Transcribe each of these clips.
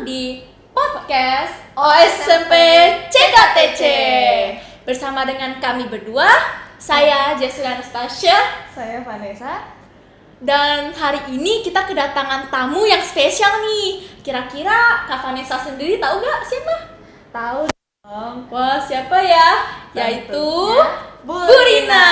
di podcast OSMP CKTC. Bersama dengan kami berdua, saya Jessica Anastasia, saya Vanessa. Dan hari ini kita kedatangan tamu yang spesial nih. Kira-kira Kak Vanessa sendiri tahu gak siapa? Tahu dong. Wah, siapa ya? Yaitu Bu Rina.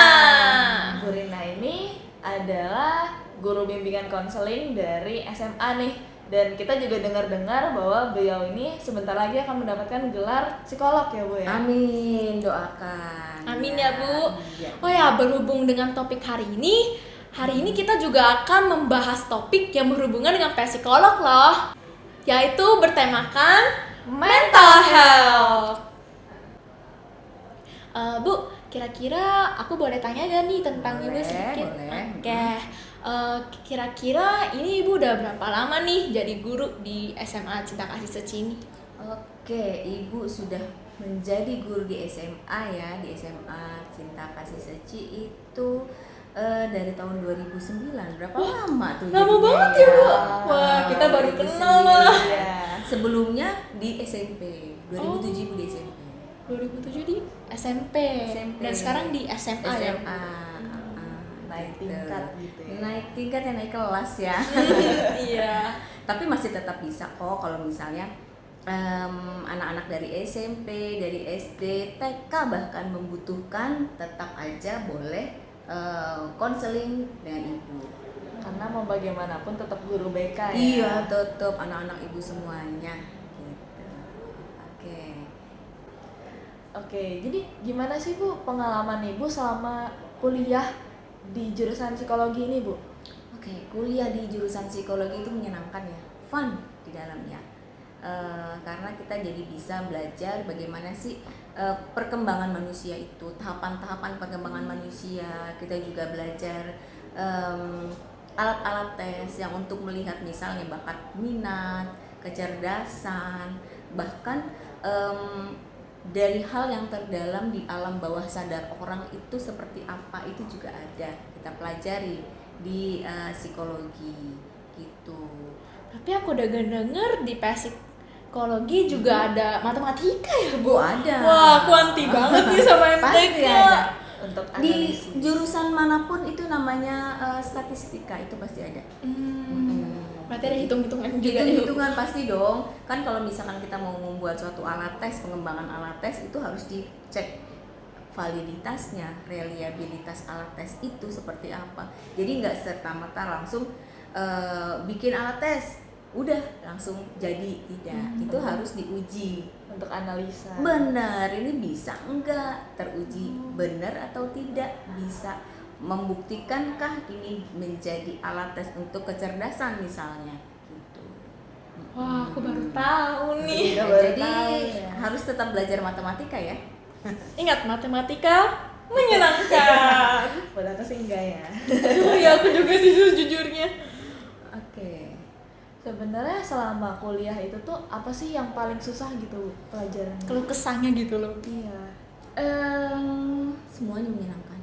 Bu Rina ini adalah guru bimbingan konseling dari SMA nih. Dan kita juga dengar-dengar bahwa beliau ini sebentar lagi akan mendapatkan gelar psikolog ya Bu ya? Amin, doakan. Amin ya Bu. Ya. Oh ya, berhubung dengan topik hari ini kita juga akan membahas topik yang berhubungan dengan psikolog loh, yaitu bertemakan mental health. Bu, kira-kira aku boleh tanya gak nih tentang Ibu sedikit? Boleh. Oke. Kira-kira ini Ibu udah berapa lama nih jadi guru di SMA Cinta Kasih Seci ini? Oke, Ibu sudah menjadi guru di SMA ya, di SMA Cinta Kasih Seci itu dari tahun 2009. Berapa lama tuh? Lama jadinya banget ya Bu. Wah, kita baru 2009. kenal malah. Iya. Sebelumnya di SMP, 2007 Ibu di SMP. 2007 di SMP. SMP. Dan sekarang di SMA, ya? SMA. Naik tingkat gitu ya. Naik tingkat ya, naik kelas ya. Iya. Tapi masih tetap bisa kok kalau misalnya anak-anak dari SMP, dari SD, TK bahkan membutuhkan, tetap aja boleh konseling dengan ibu. Karena mau bagaimanapun tetap guru BK ya. Iya, tetap anak-anak ibu semuanya gitu. Oke, jadi gimana sih Bu pengalaman Ibu selama kuliah di jurusan psikologi ini Bu? Oke, kuliah di jurusan psikologi itu menyenangkan ya, fun di dalamnya. Karena kita jadi bisa belajar bagaimana sih perkembangan manusia itu, tahapan-tahapan perkembangan manusia. Kita juga belajar alat-alat tes yang untuk melihat misalnya bakat minat, kecerdasan, bahkan dari hal yang terdalam di alam bawah sadar orang itu seperti apa, itu juga ada kita pelajari di psikologi gitu. Tapi aku udah denger di psikologi juga ada matematika ya Bu? Ada. Wah, aku anti banget nih sama Pasti MTK. ada. Untuk Di analisis. jurusan manapun itu namanya statistika, itu pasti ada. Berarti ada hitung-hitungan juga ya, Bu? Hitung-hitungan pasti dong. Kan kalau misalkan kita mau membuat suatu alat tes, pengembangan alat tes itu harus dicek validitasnya, reliabilitas alat tes itu seperti apa. Jadi nggak serta-merta langsung bikin alat tes, udah langsung jadi, tidak. Itu harus diuji. Untuk analisa. Benar, ini bisa enggak teruji benar atau tidak, bisa membuktikankah ini menjadi alat tes untuk kecerdasan misalnya gitu. Wah, aku baru tahu nih. Udah baru Jadi tahu ya. harus tetap belajar matematika ya. Ingat, matematika menyenangkan. Padahal sih enggak ya. Ya, aku juga sih sejujurnya. Oke. Sebenarnya selama kuliah itu tuh apa sih yang paling susah gitu pelajarannya? Kalau kesannya gitu loh. Iya. Semuanya menyenangkan.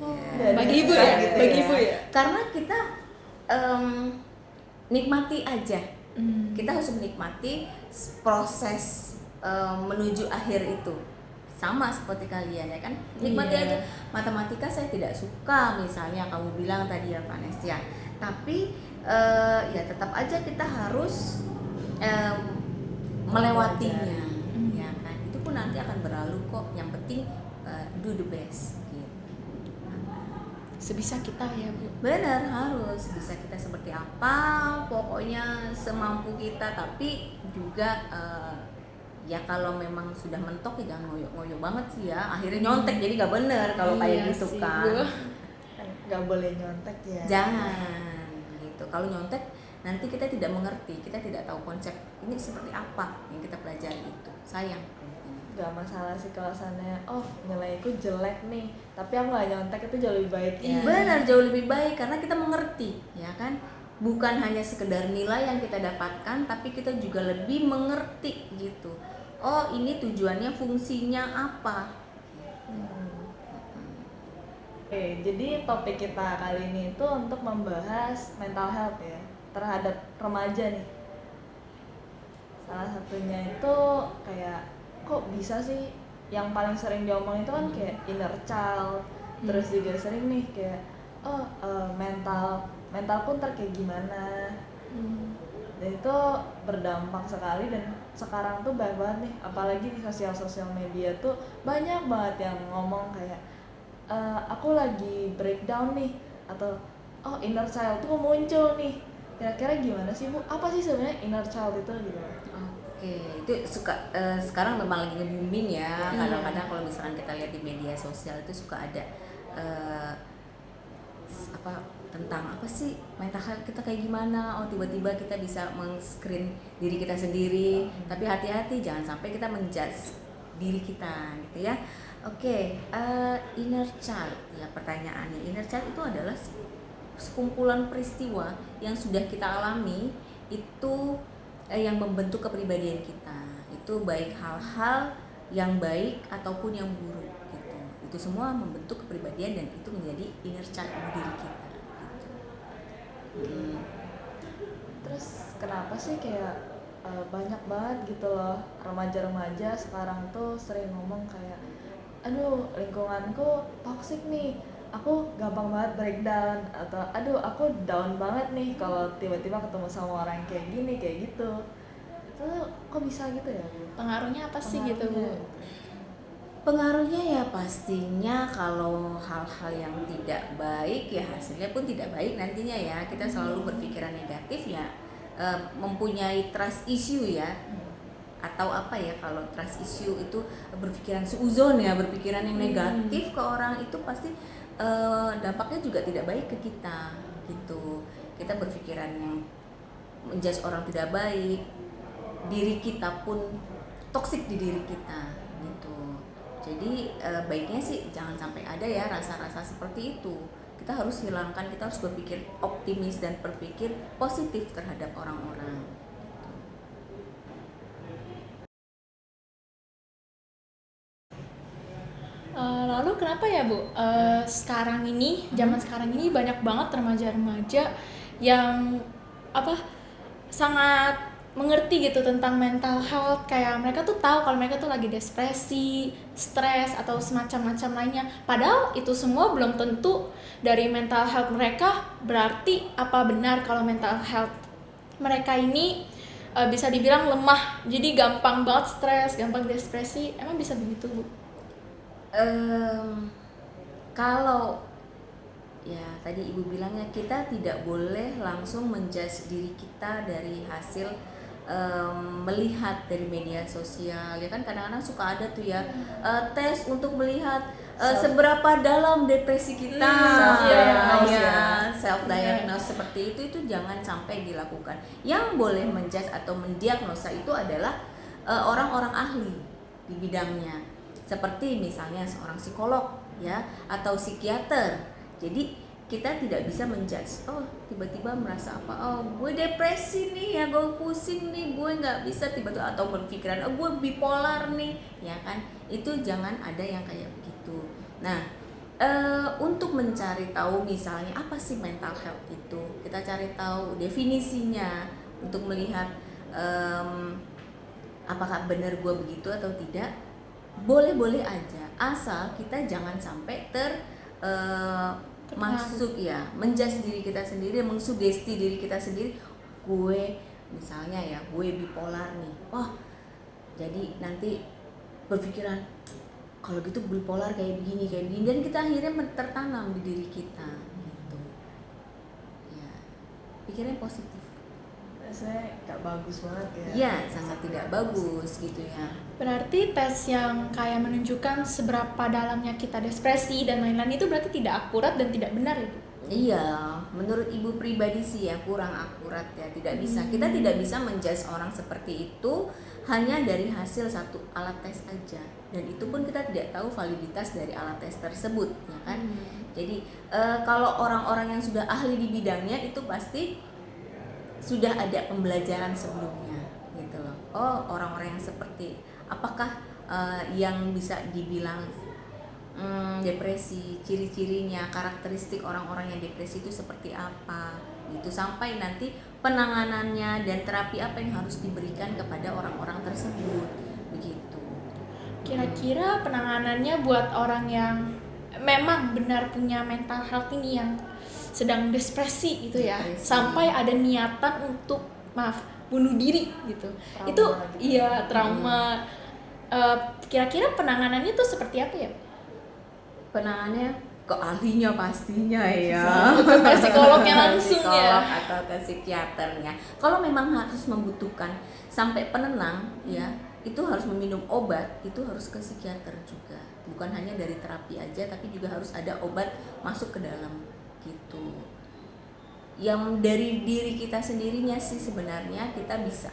Dari Bagi Ibu susah ya, gitu bagi ya. Ibu ya. Karena kita nikmati aja. Hmm. Kita harus menikmati proses menuju akhir itu. Sama seperti kalian ya kan, nikmati Iya. aja. Matematika saya tidak suka misalnya kamu bilang tadi ya Vanessa, tapi ya tetap aja kita harus melewatinya, ya kan. Itu pun nanti akan berlalu kok. Yang penting do the best gitu. Sebisa kita ya Bu. Benar, harus bisa kita seperti apa, pokoknya semampu kita. Tapi juga ya kalau memang sudah mentok ya jangan ngoyo-ngoyo banget sih ya, akhirnya nyontek jadi nggak bener kalau kayak Iya gitu sih, kan. Bu. Kan nggak boleh nyontek ya. Jangan gitu, kalau nyontek nanti kita tidak mengerti, kita tidak tahu konsep ini seperti apa yang kita pelajari, itu sayang. Gak masalah sih kalau sana nilaiku jelek nih, tapi aku nggak nyontek, itu jauh lebih baik ya. Benar, jauh lebih baik karena kita mengerti, ya kan. Bukan hanya sekedar nilai yang kita dapatkan, tapi kita juga lebih mengerti gitu. Oh, ini tujuannya, fungsinya apa? Oke, jadi topik kita kali ini itu untuk membahas mental health ya terhadap remaja nih. Salah satunya itu kayak kok bisa sih, yang paling sering diomongin itu kan kayak inner child, terus juga sering nih kayak mental pun ntar kayak gimana. Dan itu berdampak sekali, dan sekarang tuh banyak banget nih, apalagi di sosial media tuh banyak banget yang ngomong kayak aku lagi breakdown nih, atau inner child tuh muncul nih. Kira-kira gimana sih Bu? Apa sih sebenarnya inner child itu gitu? Oke, itu sekarang memang lagi booming ya. Kadang-kadang kalau misalkan kita lihat di media sosial itu suka ada apa tentang apa sih mental health kita kayak gimana. Tiba-tiba kita bisa meng-screen diri kita sendiri. Tapi hati-hati jangan sampai kita menjudge diri kita gitu ya. Oke, inner child ya pertanyaannya. Inner child itu adalah sekumpulan peristiwa yang sudah kita alami itu yang membentuk kepribadian kita. Itu baik hal-hal yang baik ataupun yang buruk gitu. Itu semua membentuk kepribadian dan itu menjadi inner child di diri kita gitu. Terus kenapa sih kayak banyak banget gitu loh remaja-remaja sekarang tuh sering ngomong kayak, aduh lingkunganku toxic nih, aku gampang banget breakdown, atau aduh aku down banget nih kalau tiba-tiba ketemu sama orang kayak gini kayak gitu. Itu kok bisa gitu ya Bu? Pengaruhnya apa sih gitu Bu? Pengaruhnya ya pastinya kalau hal-hal yang tidak baik ya hasilnya pun tidak baik nantinya ya. Kita selalu berpikiran negatif ya, mempunyai trust issue ya, atau apa ya, kalau trust issue itu berpikiran suuzon ya, berpikiran yang negatif ke orang, itu pasti dampaknya juga tidak baik ke kita gitu. Kita berpikiran yang menjudge orang tidak baik, diri kita pun toksik di diri kita gitu. Jadi baiknya sih jangan sampai ada ya rasa-rasa seperti itu. Kita harus hilangkan, kita harus berpikir optimis dan berpikir positif terhadap orang-orang. Lalu kenapa ya Bu? Sekarang ini, zaman sekarang ini banyak banget remaja-remaja yang sangat mengerti gitu tentang mental health, kayak mereka tuh tahu kalau mereka tuh lagi depresi, stres atau semacam-macam lainnya. Padahal itu semua belum tentu dari mental health mereka. Berarti apa benar kalau mental health mereka ini bisa dibilang lemah, jadi gampang banget stres, gampang depresi? Emang bisa begitu Bu? Kalau ya tadi ibu bilangnya kita tidak boleh langsung menjudge diri kita dari hasil melihat dari media sosial ya kan. Kadang-kadang suka ada tuh ya tes untuk melihat seberapa dalam depresi kita, self diagnose seperti itu jangan sampai dilakukan. Yang boleh menjudge atau mendiagnosa itu adalah orang-orang ahli di bidangnya, seperti misalnya seorang psikolog ya atau psikiater. Jadi kita tidak bisa menjudge, tiba-tiba merasa gue depresi nih ya, gue pusing nih, gue nggak bisa tiba-tiba, atau berpikiran gue bipolar nih ya kan. Itu jangan ada yang kayak begitu. Nah untuk mencari tahu misalnya apa sih mental health itu, kita cari tahu definisinya untuk melihat apakah benar gue begitu atau tidak. Boleh-boleh aja, asal kita jangan sampai masuk ya, menjudge diri kita sendiri, mengsugesti diri kita sendiri. Gue misalnya ya, gue bipolar nih, jadi nanti berpikiran kalau gitu bipolar kayak begini, dan kita akhirnya tertanam di diri kita gitu ya. Pikiran positif. Rasanya gak bagus banget ya. Iya, sangat tidak bagus gitu ya. Berarti tes yang kayak menunjukkan seberapa dalamnya kita depresi dan lain-lain itu berarti tidak akurat dan tidak benar ya Bu? Iya, menurut ibu pribadi sih ya kurang akurat ya, tidak bisa. Kita tidak bisa menjudge orang seperti itu hanya dari hasil satu alat tes aja, dan itu pun kita tidak tahu validitas dari alat tes tersebut ya kan. Jadi kalau orang-orang yang sudah ahli di bidangnya itu pasti sudah ada pembelajaran sebelumnya gitu loh. Orang-orang yang seperti apakah yang bisa dibilang depresi, ciri-cirinya, karakteristik orang-orang yang depresi itu seperti apa gitu, sampai nanti penanganannya dan terapi apa yang harus diberikan kepada orang-orang tersebut begitu. Kira-kira penanganannya buat orang yang memang benar punya mental health ini, yang sedang depresi gitu ya, Depresi. sampai ada niatan untuk bunuh diri gitu. Trauma Itu gitu. iya trauma. Kira-kira penanganannya tuh seperti apa ya? Penanganannya ke ahlinya pastinya ya. Bukan ke psikolognya langsung Psikolog ya. atau ke psikiaternya. Kalau memang harus membutuhkan sampai penenang ya, itu harus meminum obat, itu harus ke psikiater juga. Bukan hanya dari terapi aja, tapi juga harus ada obat masuk ke dalam gitu. Yang dari diri kita sendirinya sih sebenarnya kita bisa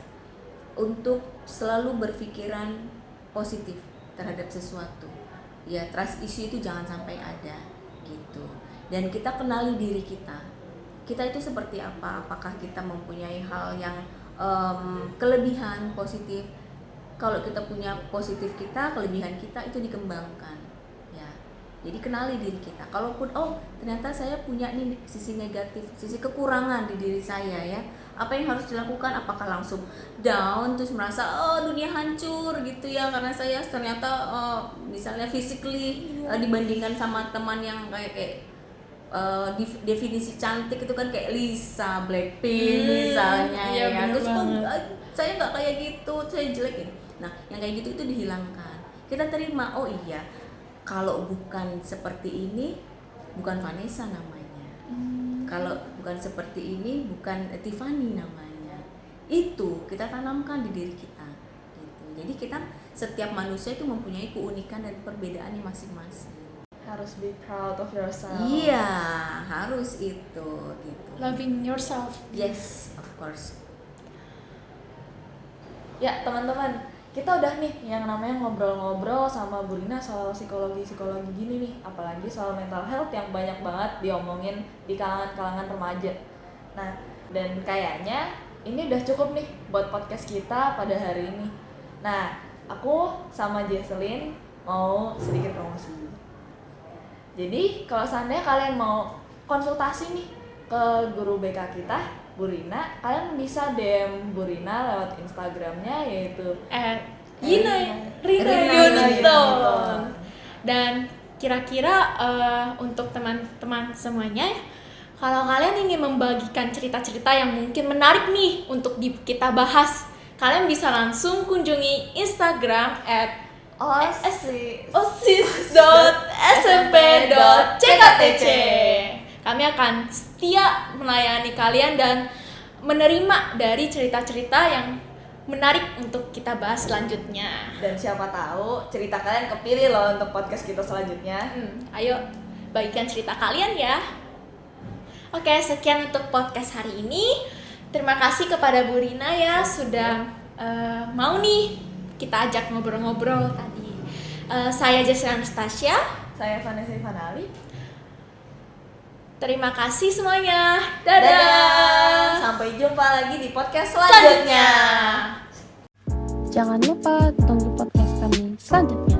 untuk selalu berpikiran positif terhadap sesuatu. Ya, trust issue itu jangan sampai ada gitu. Dan kita kenali diri kita. Kita itu seperti apa? Apakah kita mempunyai hal yang kelebihan positif? Kalau kita punya positif kita, kelebihan kita itu dikembangkan. Ya. Jadi kenali diri kita. Kalaupun ternyata saya punya nih sisi negatif, sisi kekurangan di diri saya ya. Apa yang harus dilakukan? Apakah langsung down terus merasa dunia hancur gitu ya karena saya ternyata misalnya physically dibandingkan sama teman yang kayak definisi cantik itu kan kayak Lisa, Blackpink misalnya iya, ya. bener Terus banget. saya nggak kayak gitu, saya jelek ya. Nah, yang kayak gitu itu dihilangkan. Kita terima, oh iya, kalau bukan seperti ini, bukan Vanessa namanya. Kalau bukan seperti ini, bukan Tiffany namanya. Itu kita tanamkan di diri kita. Gitu. Jadi kita setiap manusia itu mempunyai keunikan dan perbedaannya masing-masing. Harus be proud of yourself. Iya, harus itu gitu. Loving yourself. Yes, of course. Ya teman-teman, kita udah nih yang namanya ngobrol-ngobrol sama Bu Rina soal psikologi gini nih, apalagi soal mental health yang banyak banget diomongin di kalangan remaja. Nah, dan kayaknya ini udah cukup nih buat podcast kita pada hari ini. Nah, aku sama Jesselyn mau sedikit promosi. Jadi kalau seandainya kalian mau konsultasi nih ke guru BK kita, Bu Rina, kalian bisa DM Bu Rina lewat Instagramnya yaitu Rina Rina Yuniton. Dan kira-kira untuk teman-teman semuanya, kalau kalian ingin membagikan cerita-cerita yang mungkin menarik nih untuk kita bahas, kalian bisa langsung kunjungi Instagram osis.smp.cktc. Kami akan setia melayani kalian dan menerima dari cerita-cerita yang menarik untuk kita bahas selanjutnya. Dan siapa tahu cerita kalian kepilih loh untuk podcast kita selanjutnya. Ayo bagikan cerita kalian ya. Oke, sekian untuk podcast hari ini. Terima kasih kepada Bu Rina ya sudah mau nih kita ajak ngobrol-ngobrol tadi. Saya Jesselyn Anastasia. Saya Vanessa Ivanali. Terima kasih semuanya. Dadah. Sampai jumpa lagi di podcast selanjutnya. Jangan lupa tunggu podcast kami selanjutnya.